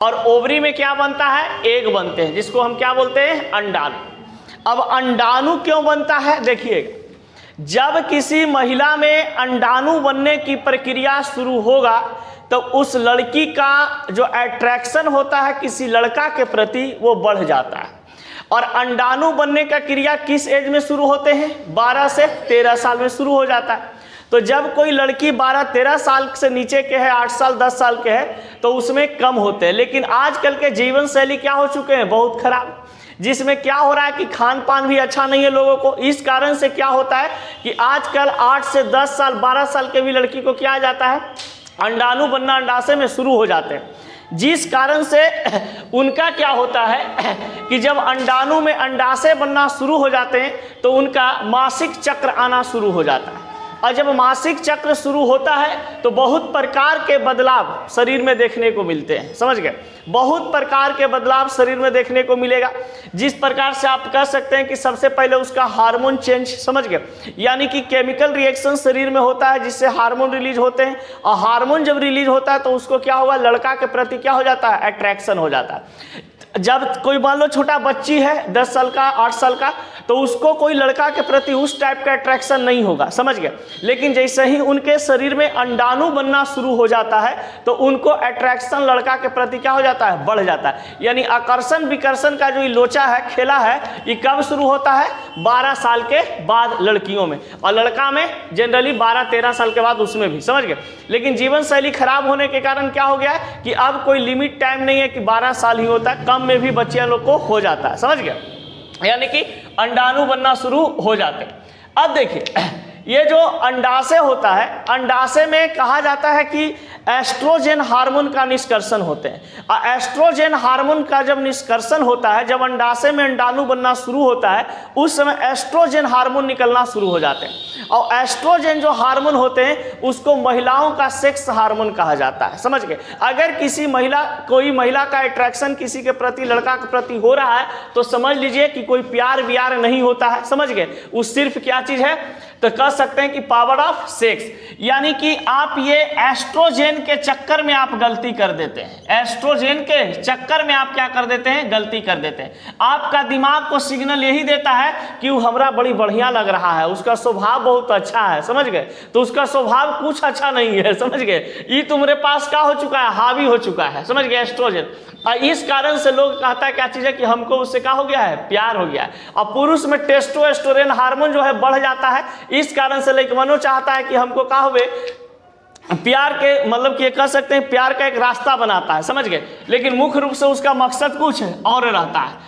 और ओवरी में क्या बनता है, एग बनते हैं, जिसको हम क्या बोलते हैं, अंडाणु। अब अंडाणु क्यों बनता है, देखिएगा, जब किसी महिला में अंडाणु बनने की प्रक्रिया शुरू होगा तो उस लड़की का जो अट्रैक्शन होता है किसी लड़का के प्रति वो बढ़ जाता है। और अंडाणु बनने का क्रिया किस एज में शुरू होते हैं, 12 से 13 साल में शुरू हो जाता है। तो जब कोई लड़की 12-13 साल से नीचे के है, 8 साल 10 साल के है, तो उसमें कम होते हैं। लेकिन आजकल के जीवन शैली क्या हो चुके हैं, बहुत खराब, जिसमें क्या हो रहा है कि खान पान भी अच्छा नहीं है लोगों को। इस कारण से क्या होता है कि आजकल 8 से 10 साल 12 साल के भी लड़की को क्या आ जाता है, अंडाणु बनना अंडाशय में शुरू हो जाते हैं। जिस कारण से उनका क्या होता है कि जब अंडाणु में अंडाशय बनना शुरू हो जाते हैं तो उनका मासिक चक्र आना शुरू हो जाता है। और जब मासिक चक्र शुरू होता है तो बहुत प्रकार के बदलाव शरीर में देखने को मिलते हैं, समझ गए, बहुत प्रकार के बदलाव शरीर में देखने को मिलेगा। जिस प्रकार से आप कह सकते हैं कि सबसे पहले उसका हार्मोन चेंज, समझ गए, यानी कि केमिकल रिएक्शन शरीर में होता है जिससे हार्मोन रिलीज होते हैं। और हार्मोन जब रिलीज होता है तो उसको क्या होगा, लड़का के प्रति क्या हो जाता है, अट्रैक्शन हो जाता है। जब कोई मान लो छोटा बच्ची है 10 साल का 8 साल का, तो उसको कोई लड़का के प्रति उस टाइप का अट्रैक्शन नहीं होगा, समझ गए। लेकिन जैसे ही उनके शरीर में अंडाणु बनना शुरू हो जाता है तो उनको अट्रैक्शन लड़का के प्रति क्या हो जाता है, बढ़ जाता है। यानी आकर्षण विकर्षण का जो लोचा है, खेला है, ये कब शुरू होता है, 12 साल के बाद लड़कियों में, और लड़का में जनरली 12-13 साल के बाद उसमें भी, समझ गए। लेकिन जीवन शैली खराब होने के कारण क्या हो गया है कि अब कोई लिमिट टाइम नहीं है कि 12 साल ही होता है, कम में भी बच्चियां लोग को हो जाता है, समझ गए, यानी कि अंडाणु बनना शुरू हो जाते हैं। अब देखिए, ये जो अंडाशय होता है, अंडाशय में कहा जाता है कि एस्ट्रोजन हार्मोन का निष्कर्षण होते हैं। और एस्ट्रोजन हार्मोन का जब निष्कर्षण होता है, जब अंडाशय में अंडाणु बनना शुरू होता है, उस समय एस्ट्रोजन हार्मोन निकलना शुरू हो जाते हैं। और एस्ट्रोजन जो हार्मोन होते हैं उसको महिलाओं का सेक्स हार्मोन कहा जाता है, समझ गए। अगर किसी महिला, कोई महिला का अट्रैक्शन किसी के प्रति, लड़का के प्रति हो रहा है, तो समझ लीजिए कि कोई प्यार व्यार नहीं होता है, समझ गए। उस सिर्फ क्या चीज है, तो कह सकते हैं कि पावर ऑफ सेक्स, यानी कि आप ये एस्ट्रोजन के चक्कर में आप गलती कर देते हैं। एस्ट्रोजन के चक्कर में आप क्या कर देते हैं, गलती कर देते हैं। आपका दिमाग को सिग्नल यही देता है कि वो हमरा बड़ी बढ़िया लग रहा है, उसका स्वभाव बहुत अच्छा है, समझ गए, तो उसका स्वभाव कुछ अच्छा नहीं है, समझ गए, ये तुम्हारे पास क्या हो चुका है, हावी हो चुका है, समझ गए, एस्ट्रोजन। और इस कारण से लोग कहता है क्या चीज है कि हमको उससे क्या हो गया है, प्यार हो गया है। और पुरुष में टेस्टोस्टेरोन हार्मोन जो है बढ़ जाता है। इस कारण से लड़कवनो चाहता है कि हमको क्या होवे, प्यार के, मतलब कि कह सकते हैं प्यार का एक रास्ता बनाता है, समझ गए, लेकिन मुख्य रूप से उसका मकसद कुछ है और रहता है।